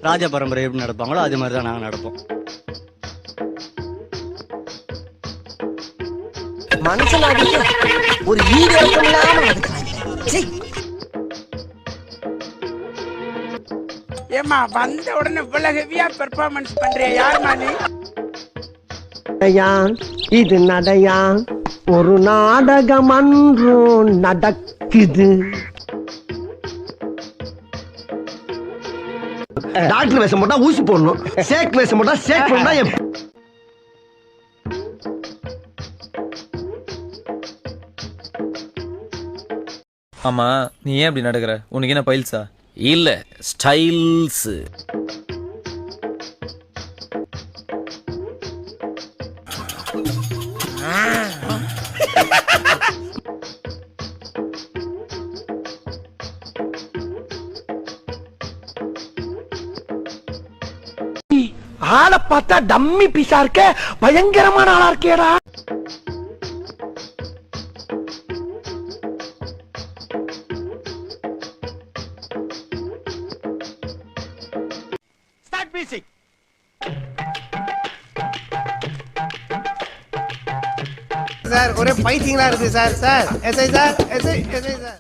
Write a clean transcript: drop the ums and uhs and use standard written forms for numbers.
ராஜ பரம்பரை எப்படி நடப்பாங்களோ அது மாதிரி தான் நாங்கள் நடப்போம். மனுஷனாக ஒரு ஈடு இல்லாம ஏமா வந்த உடனே இவ்வளவு ஹெவியா பெர்ஃபார்மன்ஸ் பண்றிய யாருமா நீ? இது நடையா ஒரு நாடகம் அன்றும் நடக்குது. டாக்டர் வேஷம் போட்டா ஊசி போடணும், சேக் வேஷம் போட்டா சேக் பண்ணா. ஆமா, நீ ஏன் அப்படி நடக்கிற? உனக்கு என்ன பைல்ஸா? இல்ல, ஸ்டைல்ஸ். ஆளை பார்த்தா டம்மி பீஸா இருக்க, பயங்கரமான ஆளா இருக்கேடா. சார் ஒரே ஃபைட்டிங்லாம் இருக்கு sir. Sir SI sir, SI sir.